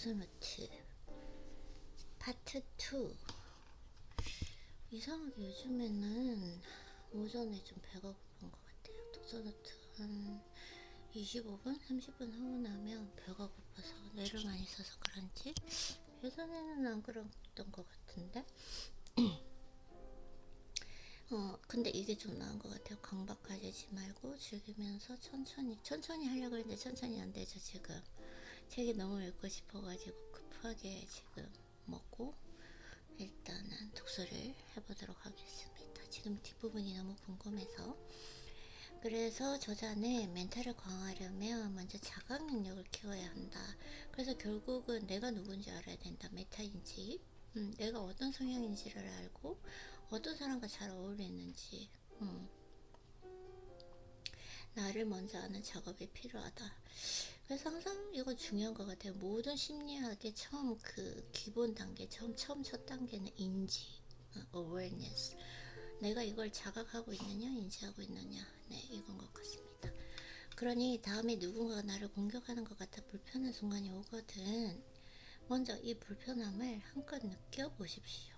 데스노트 파트 2. 이상하게 요즘에는 오전에 좀 배가 고픈 것 같아요. 데스노트 한 25분? 30분 하고 나면 배가 고파서 뇌를 많이 써서 그런지 예전에는 안 그랬던 것 같은데 근데 이게 좀 나은 것 같아요. 강박하지 말고 즐기면서 천천히 하려고 했는데 천천히 안 되죠. 지금 책이 너무 읽고 싶어가지고 급하게 지금 먹고 일단은 독서를 해보도록 하겠습니다. 지금 뒷부분이 너무 궁금해서. 그래서 저자는 멘탈을 강화하려면 먼저 자각 능력을 키워야 한다. 그래서 결국은 내가 누군지 알아야 된다. 메타인지, 내가 어떤 성향인지를 알고 어떤 사람과 잘 어울리는지, 나를 먼저 아는 작업이 필요하다. 그래서 항상 이거 중요한 것 같아요. 모든 심리학의 처음 그 기본 단계, 처음 첫 단계는 인지, awareness. 내가 이걸 자각하고 있느냐, 인지하고 있느냐. 네, 이건 것 같습니다. 그러니 다음에 누군가가 나를 공격하는 것 같아 불편한 순간이 오거든. 먼저 이 불편함을 한껏 느껴보십시오.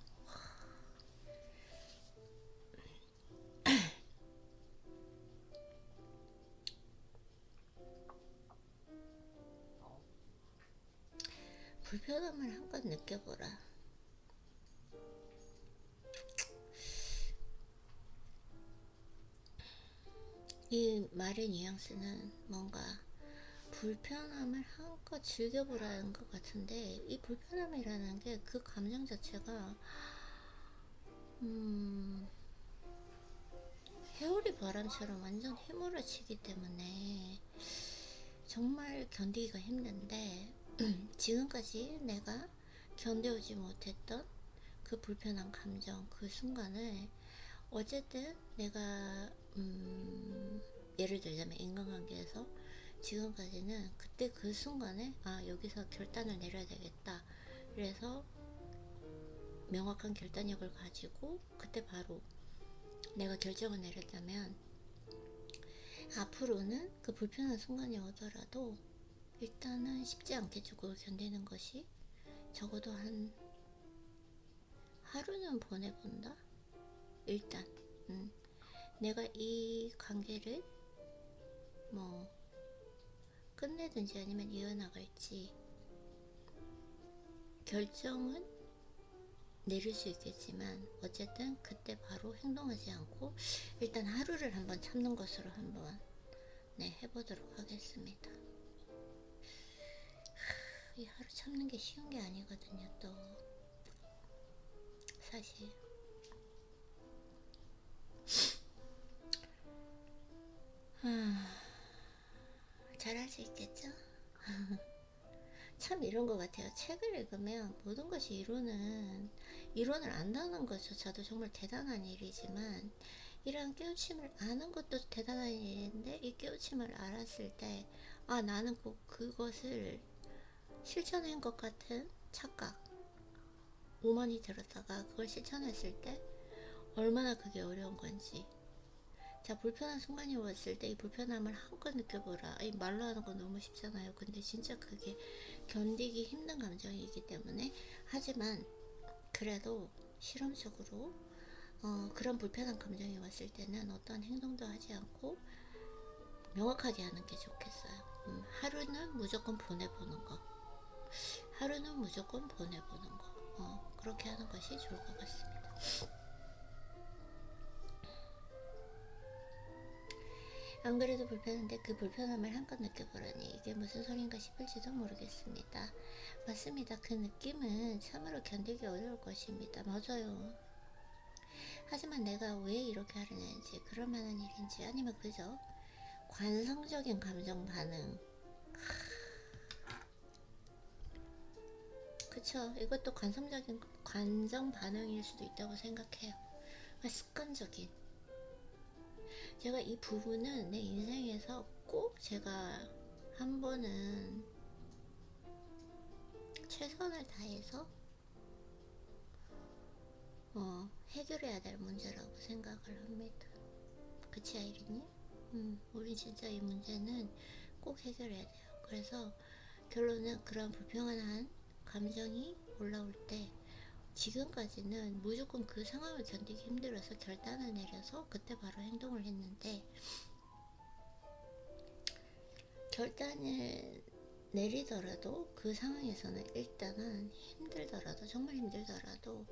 불편함을 한껏 느껴보라. 이 말의 뉘앙스는 뭔가 불편함을 한껏 즐겨보라는 것 같은데, 이 불편함이라는 게 그 감정 자체가 해오리 바람처럼 완전 휘몰아치기 때문에 정말 견디기가 힘든데 지금까지 내가 견뎌오지 못했던 그 불편한 감정, 그 순간을 어쨌든 내가 예를 들자면 인간관계에서 지금까지는 그때 그 순간에 여기서 결단을 내려야 되겠다. 그래서 명확한 결단력을 가지고 그때 바로 내가 결정을 내렸다면 앞으로는 그 불편한 순간이 오더라도 일단은 쉽지 않겠죠. 그걸 견디는 것이 적어도 한 하루는 보내본다. 일단 내가 이 관계를 뭐 끝내든지 아니면 이어나갈지 결정은 내릴 수 있겠지만 어쨌든 그때 바로 행동하지 않고 일단 하루를 한번 참는 것으로 한번 해보도록 하겠습니다. 이 하루 참는 게 쉬운 게 아니거든요. 또 사실 잘할 수 있겠죠? 참 이런 것 같아요. 책을 읽으면 모든 것이 이론을 안다는 것조차도 정말 대단한 일이지만 이런 깨우침을 아는 것도 대단한 일인데 이 깨우침을 알았을 때 나는 꼭 그것을 실천한 것 같은 착각, 오만이 들었다가 그걸 실천했을 때 얼마나 그게 어려운 건지. 자, 불편한 순간이 왔을 때 이 불편함을 한껏 느껴보라. 이 말로 하는 건 너무 쉽잖아요. 근데 진짜 그게 견디기 힘든 감정이기 때문에 하지만 그래도 실험적으로 그런 불편한 감정이 왔을 때는 어떠한 행동도 하지 않고 명확하게 하는 게 좋겠어요. 하루는 무조건 보내보는 거. 하루는 무조건 보내보는 거. 그렇게 하는 것이 좋을 것 같습니다. 안 그래도 불편한데 그 불편함을 한껏 느껴보라니 이게 무슨 소린가 싶을지도 모르겠습니다. 맞습니다. 그 느낌은 참으로 견디기 어려울 것입니다. 맞아요. 하지만 내가 왜 이렇게 하려는지 그럴 만한 일인지 아니면 그저 관성적인 감정 반응, 그쵸. 이것도 관성적인 감정 반응일 수도 있다고 생각해요. 습관적인. 제가 이 부분은 내 인생에서 꼭 제가 한 번은 최선을 다해서 해결해야 될 문제라고 생각을 합니다. 그치 아이린이? 우리 진짜 이 문제는 꼭 해결해야 돼요. 그래서 결론은 그런 불평한 감정이 올라올 때 지금까지는 무조건 그 상황을 견디기 힘들어서 결단을 내려서 그때 바로 행동을 했는데, 결단을 내리더라도 그 상황에서는 일단은 힘들더라도, 정말 힘들더라도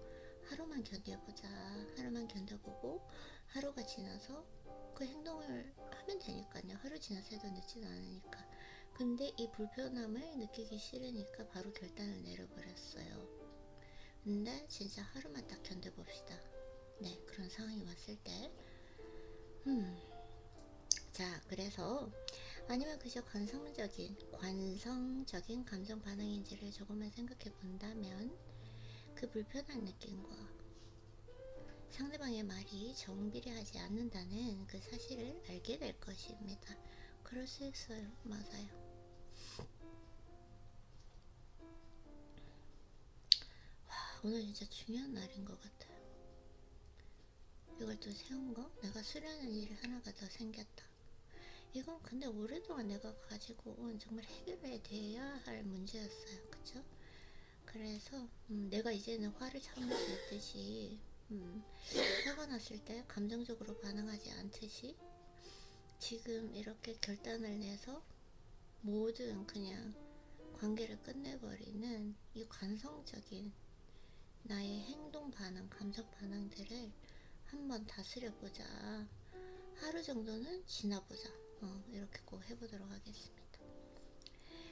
하루만 견뎌보자, 하루만 견뎌보고 하루가 지나서 그 행동을 하면 되니까요. 하루 지나서 해도 늦진 않으니까. 근데 이 불편함을 느끼기 싫으니까 바로 결단을 내려버렸어요. 근데 진짜 하루만 딱 견뎌봅시다. 네, 그런 상황이 왔을 때 자, 그래서 아니면 그저 관성적인 감정 반응인지를 조금만 생각해 본다면, 그 불편한 느낌과 상대방의 말이 정비례하지 않는다는 그 사실을 알게 될 것입니다. 그럴 수 있어요. 맞아요. 와, 오늘 진짜 중요한 날인 것 같아요. 이걸 또 세운 거? 내가 수련한 일이 하나가 더 생겼다. 이건 근데 오랫동안 내가 가지고 온 정말 해결해야 돼야 할 문제였어요. 그쵸? 그래서 내가 이제는 화를 참을 수 있듯이, 화가 났을 때 감정적으로 반응하지 않듯이, 지금 이렇게 결단을 내서 모든 그냥 관계를 끝내버리는 이 관성적인 나의 행동 반응, 감정 반응들을 한번 다스려보자. 하루 정도는 지나보자. 이렇게 꼭 해보도록 하겠습니다.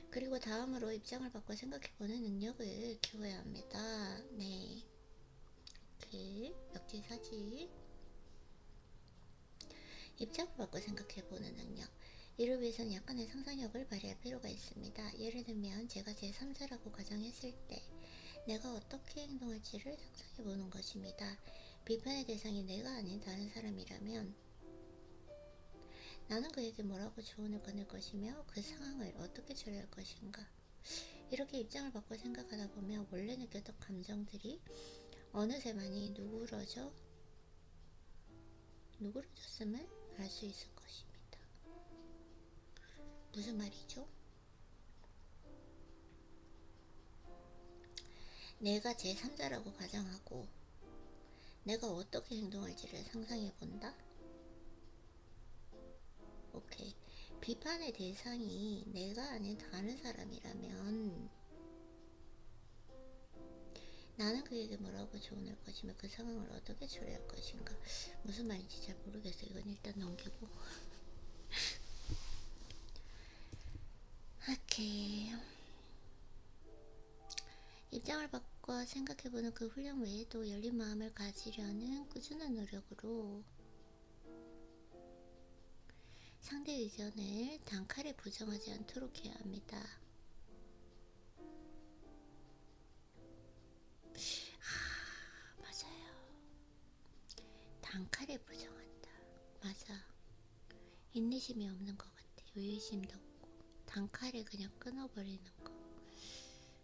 그리고 다음으로 입장을 바꿔 생각해보는 능력을 키워야 합니다. 네. 이렇게 역지사지. 입장을 바꿔 생각해보는 능력. 이를 위해서는 약간의 상상력을 발휘할 필요가 있습니다. 예를 들면 제가 제3자라고 가정했을 때 내가 어떻게 행동할지를 상상해보는 것입니다. 비판의 대상이 내가 아닌 다른 사람이라면 나는 그에게 뭐라고 조언을 건넬 것이며 그 상황을 어떻게 처리할 것인가. 이렇게 입장을 바꿔 생각하다 보면 원래 느꼈던 감정들이 어느새 많이 누그러졌음을 알 수 있을 것입니다. 무슨 말이죠? 내가 제3자라고 가정하고 내가 어떻게 행동할지를 상상해 본다? 오케이. 비판의 대상이 내가 아닌 다른 사람이라면 나는 그에게 뭐라고 조언할 것이며 그 상황을 어떻게 처리할 것인가. 무슨 말인지 잘 모르겠어요. 이건 일단 넘기고. 오케이. 입장을 바꿔 생각해보는 그 훈련 외에도 열린 마음을 가지려는 꾸준한 노력으로 상대 의견을 단칼에 부정하지 않도록 해야 합니다. 맞아요. 단칼에 부정한다. 맞아. 인내심이 없는 것 같아. 의심도 없고 단칼에 그냥 끊어버리는 거.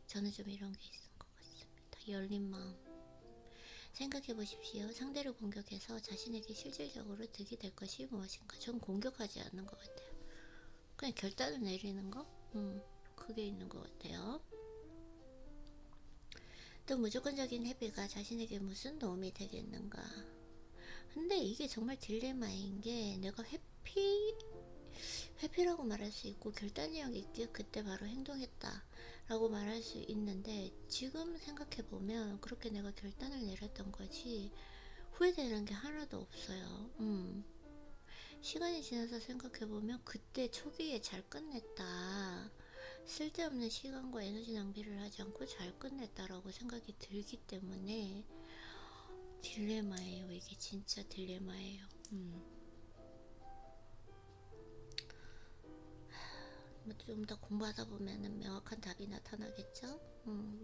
저는 좀 이런 게 있는 것 같습니다. 열린 마음. 생각해 보십시오. 상대를 공격해서 자신에게 실질적으로 득이 될 것이 무엇인가. 전 공격하지 않는 것 같아요. 그냥 결단을 내리는 거? 그게 있는 것 같아요. 또 무조건적인 회피가 자신에게 무슨 도움이 되겠는가. 근데 이게 정말 딜레마인 게, 내가 회피라고 말할 수 있고 결단력 있게 그때 바로 행동했다 라고 말할 수 있는데, 지금 생각해보면 그렇게 내가 결단을 내렸던 거지 후회되는 게 하나도 없어요. 시간이 지나서 생각해보면 그때 초기에 잘 끝냈다, 쓸데없는 시간과 에너지 낭비를 하지 않고 잘 끝냈다라고 생각이 들기 때문에 딜레마예요. 이게 진짜 딜레마예요. 좀 더 공부하다 보면 명확한 답이 나타나겠죠?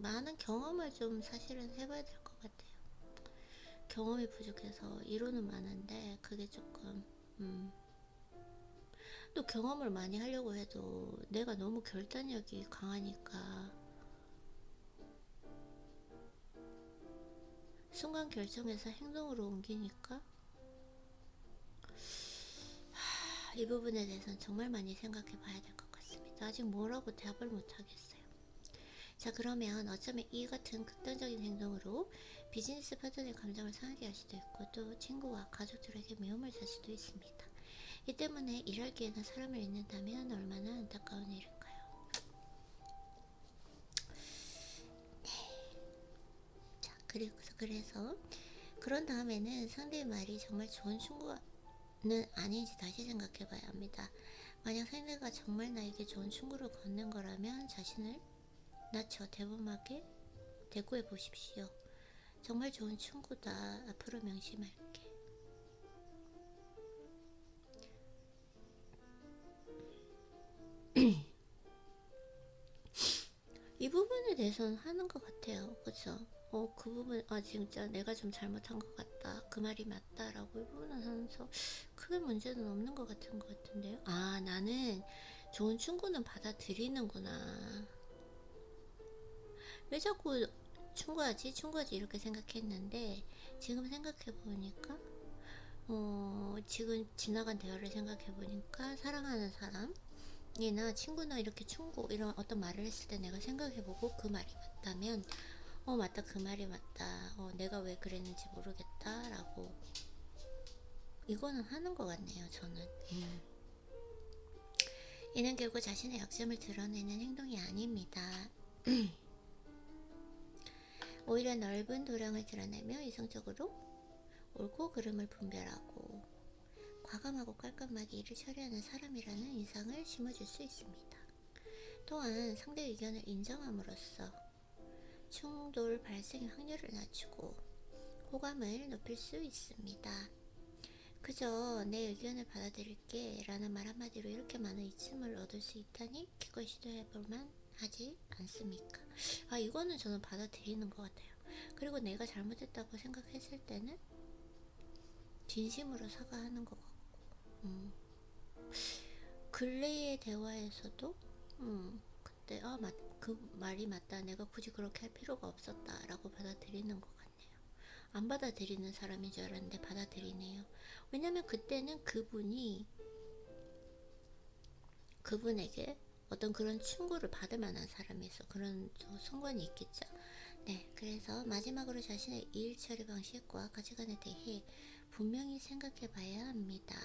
많은 경험을 좀 사실은 해봐야 될 것 같아요. 경험이 부족해서 이론은 많은데 그게 조금 또 경험을 많이 하려고 해도 내가 너무 결단력이 강하니까 순간 결정해서 행동으로 옮기니까 이 부분에 대해서는 정말 많이 생각해 봐야 될 것 같습니다. 아직 뭐라고 답을 못 하겠어요. 자, 그러면 어쩌면 이 같은 극단적인 행동으로 비즈니스 파트너의 감정을 상하게 할 수도 있고 또 친구와 가족들에게 미움을 살 수도 있습니다. 이 때문에 일할 기회나 사람을 잃는다면 얼마나 안타까운 일일까요? 자, 그래서 그런 다음에는 상대의 말이 정말 좋은 충고는 아닌지 다시 생각해 봐야 합니다. 만약 상대가 정말 나에게 좋은 충고를 건넨 거라면 자신을 낮춰 대범하게 대꾸해 보십시오. 정말 좋은 충고다. 앞으로 명심할게. 이 부분에 대해서는 하는 것 같아요. 그쵸? 그 부분, 진짜 내가 좀 잘못한 것 같다. 그 말이 맞다라고 이 부분은 하면서 크게 문제는 없는 것 같은 것 같은데요. 나는 좋은 충고는 받아들이는구나. 왜 자꾸 충고하지 이렇게 생각했는데 지금 생각해보니까 지금 지나간 대화를 생각해보니까 사랑하는 사람이나 친구나 이렇게 충고 이런 어떤 말을 했을 때 내가 생각해보고 그 말이 맞다면 맞다, 그 말이 맞다, 내가 왜 그랬는지 모르겠다 라고 이거는 하는 것 같네요, 저는. 이는 결국 자신의 약점을 드러내는 행동이 아닙니다. 오히려 넓은 도량을 드러내며 이성적으로 옳고 그름을 분별하고 과감하고 깔끔하게 일을 처리하는 사람이라는 인상을 심어줄 수 있습니다. 또한 상대 의견을 인정함으로써 충돌 발생 확률을 낮추고 호감을 높일 수 있습니다. 그저 내 의견을 받아들일게 라는 말 한마디로 이렇게 많은 이쁨을 얻을 수 있다니 기꺼이 시도해볼만 하지 않습니까? 이거는 저는 받아들이는 것 같아요. 그리고 내가 잘못했다고 생각했을 때는 진심으로 사과하는 것 같고 근래의 대화에서도 그때 그 말이 맞다, 내가 굳이 그렇게 할 필요가 없었다 라고 받아들이는 것 같네요. 안 받아들이는 사람인 줄 알았는데 받아들이네요. 왜냐면 그때는 그분에게 어떤 그런 충고를 받을 만한 사람이어서 그런 선관이 있겠죠. 네, 그래서 마지막으로 자신의 일 처리 방식과 가치관에 대해 분명히 생각해 봐야 합니다.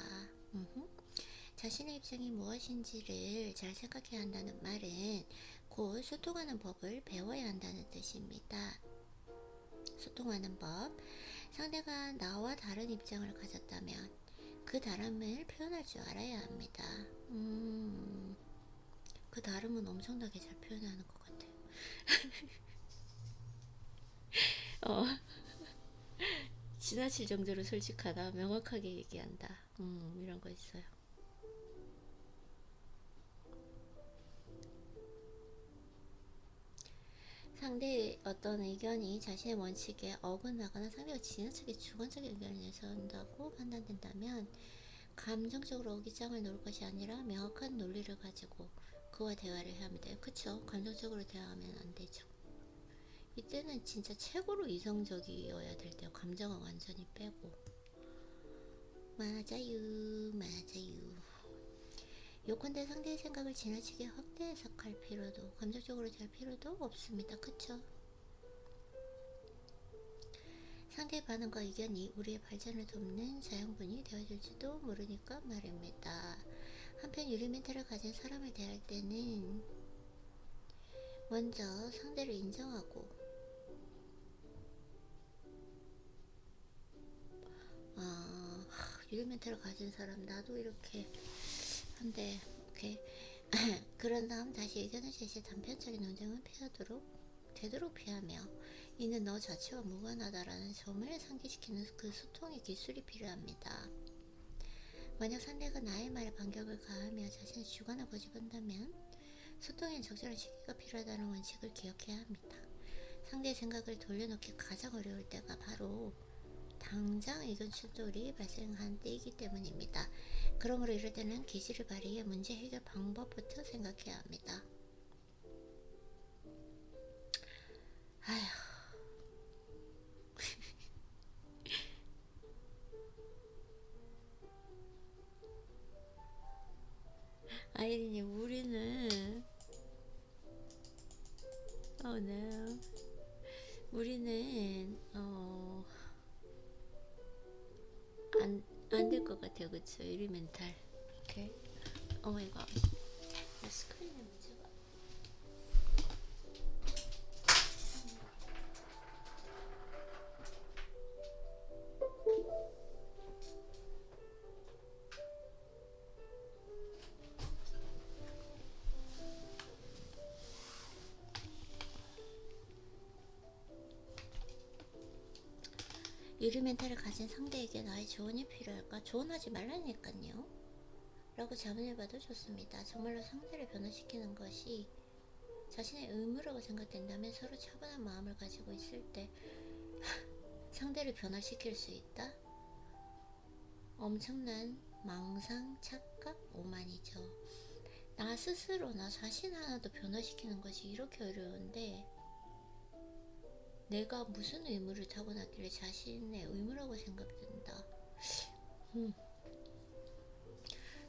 자신의 입장이 무엇인지를 잘 생각해야 한다는 말은 곧 소통하는 법을 배워야 한다는 뜻입니다. 소통하는 법. 상대가 나와 다른 입장을 가졌다면 그 다름을 표현할 줄 알아야 합니다. 그 다름은 엄청나게 잘 표현하는 것 같아요. 어, 지나칠 정도로 솔직하다, 명확하게 얘기한다. 이런 거 있어요. 상대의 어떤 의견이 자신의 원칙에 어긋나거나 상대가 지나치게 주관적인 의견을 내세운다고 판단된다면 감정적으로 어기장을 놓을 것이 아니라 명확한 논리를 가지고 그와 대화를 해야 합니다. 그쵸? 감정적으로 대화하면 안 되죠. 이때는 진짜 최고로 이성적이어야 될 때요. 감정은 완전히 빼고. 맞아요. 요컨대 상대의 생각을 지나치게 확대 해석할 필요도, 감정적으로 될 필요도 없습니다. 그쵸? 상대의 반응과 의견이 우리의 발전을 돕는 자양분이 되어줄지도 모르니까 말입니다. 한편 유리 멘탈을 가진 사람을 대할 때는 먼저 상대를 인정하고 유리 멘탈을 가진 사람 나도 이렇게 한데 오케이 그런 다음 다시 의견을 제시 단편적인 논쟁은 되도록 피하며 이는 너 자체와 무관하다라는 점을 상기시키는 그 소통의 기술이 필요합니다. 만약 상대가 나의 말에 반격을 가하며 자신의 주관을 고집한다면 소통엔 적절한 시기가 필요하다는 원칙을 기억해야 합니다. 상대의 생각을 돌려놓기 가장 어려울 때가 바로 당장 의견 충돌이 발생한 때이기 때문입니다. 그러므로 이럴 때는 기지를 발휘해 문제 해결 방법부터 생각해야 합니다. 아휴. 아이린님, 우리는 거는 우리는 안 될 것 같아요. 그쵸? 유리 멘탈. 오케이. 오 마이 갓. 스크린에 문제가. 유리 멘탈을 가진 상대에게 나의 조언이 필요할까? 조언하지 말라니까요. 라고 자문해봐도 좋습니다. 정말로 상대를 변화시키는 것이 자신의 의무라고 생각된다면 서로 차분한 마음을 가지고 있을 때 상대를 변화시킬 수 있다? 엄청난 망상, 착각, 오만이죠. 나 스스로 나 자신 하나도 변화시키는 것이 이렇게 어려운데 내가 무슨 의무를 타고났길래 자신의 의무라고 생각된다.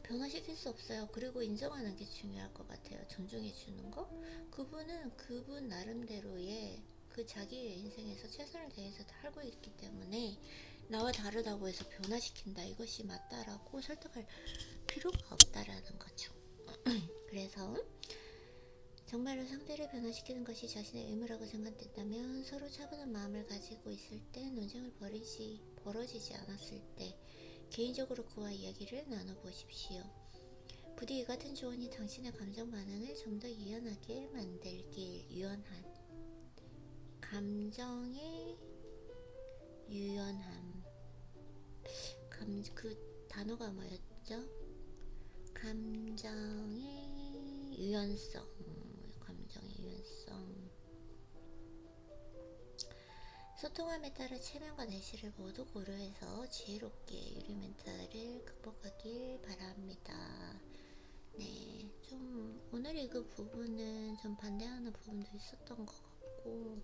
변화시킬 수 없어요. 그리고 인정하는 게 중요할 것 같아요. 존중해 주는 거. 그분은 그분 나름대로의 그 자기의 인생에서 최선을 다해서 살고 있기 때문에 나와 다르다고 해서 변화시킨다 이것이 맞다라고 설득할 필요가 없다라는 거죠. 그래서 정말로 상대를 변화시키는 것이 자신의 의무라고 생각된다면 서로 차분한 마음을 가지고 있을 때 논쟁을 벌어지지 않았을 때 개인적으로 그와 이야기를 나눠보십시오. 부디 이 같은 조언이 당신의 감정 반응을 좀 더 유연하게 만들길. 유연한 감정의 유연함. 그 단어가 뭐였죠? 감정의 유연성. 감정의 유연성. 소통함에 따라 체면과 내실을 모두 고려해서 지혜롭게 유리 멘탈을 극복하길 바랍니다. 네, 좀 오늘 읽은 부분은 좀 반대하는 부분도 있었던 것 같고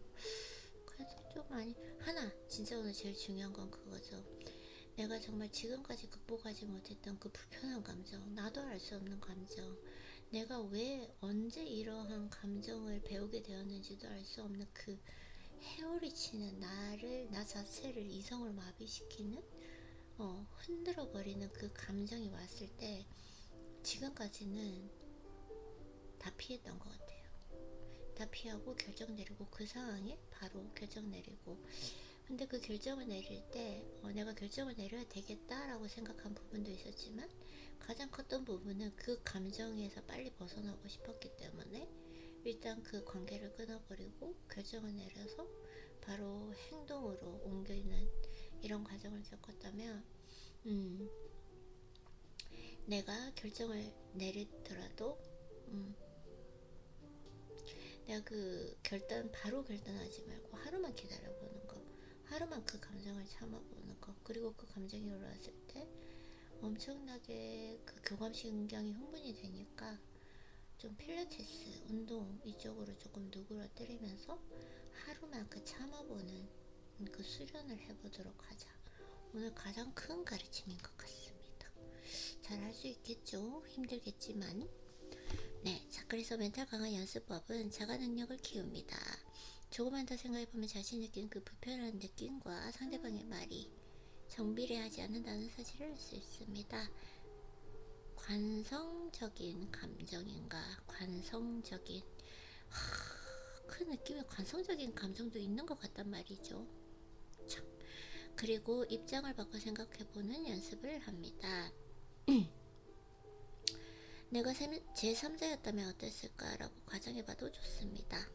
그래서 좀 많이 하나 진짜 오늘 제일 중요한 건 그거죠. 내가 정말 지금까지 극복하지 못했던 그 불편한 감정, 나도 알 수 없는 감정, 내가 왜 언제 이러한 감정을 배우게 되었는지도 알 수 없는 그 헤어리치는 나 자체를 이성을 마비시키는 흔들어 버리는 그 감정이 왔을 때 지금까지는 다 피했던 것 같아요. 다 피하고 결정 내리고 그 상황에 바로 결정 내리고 근데 그 결정을 내릴 때 내가 결정을 내려야 되겠다라고 생각한 부분도 있었지만 가장 컸던 부분은 그 감정에서 빨리 벗어나고 싶었기 때문에 일단 그 관계를 끊어버리고 결정을 내려서 바로 행동으로 옮기는 이런 과정을 겪었다면 내가 결정을 내리더라도 내가 그 바로 결단하지 말고 하루만 기다려보는 거, 하루만 그 감정을 참아보는 거, 그리고 그 감정이 올라왔을 때 엄청나게 그 교감신경이 흥분이 되니까 좀 필라테스 운동 이쪽으로 조금 누그러뜨리면서 하루만 그 참아보는 그 수련을 해보도록 하자. 오늘 가장 큰 가르침인 것 같습니다. 잘 할 수 있겠죠? 힘들겠지만. 네, 자, 그래서 멘탈 강화 연습법은 자가 능력을 키웁니다. 조금만 더 생각해보면 자신이 느낀 그 불편한 느낌과 상대방의 말이 정비례하지 않는다는 사실을 알 수 있습니다. 관성적인 감정인가? 관성적인 그 느낌의 관성적인 감정도 있는 것 같단 말이죠. 참. 그리고 입장을 바꿔 생각해보는 연습을 합니다. 내가 제3자였다면 어땠을까라고 가정해봐도 좋습니다.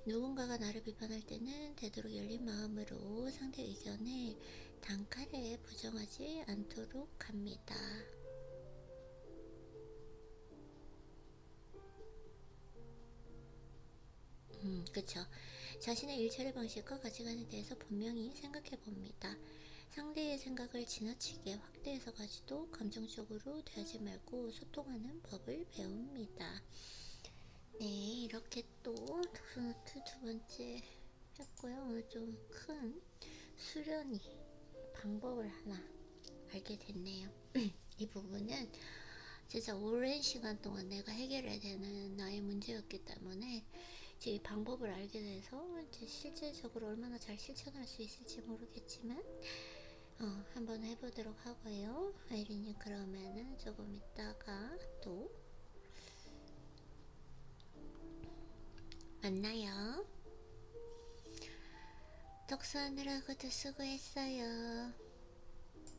누군가가 나를 비판할 때는 되도록 열린 마음으로 상대 의견을 단칼에 부정하지 않도록 합니다. 그쵸. 자신의 일처리 방식과 가치관에 대해서 분명히 생각해 봅니다. 상대의 생각을 지나치게 확대해서 가지도 감정적으로 대하지 말고 소통하는 법을 배웁니다. 네, 이렇게 또 도서노트 두 번째 했고요. 오늘 좀 큰 수련이 방법을 하나 알게 됐네요. 이 부분은 진짜 오랜 시간 동안 내가 해결해야 되는 나의 문제였기 때문에 이제 이 방법을 알게 돼서 이제 실질적으로 얼마나 잘 실천할 수 있을지 모르겠지만 한번 해보도록 하고요. 아이린님 그러면은 조금 있다가 또 만나요. 독서하느라고도 수고했어요.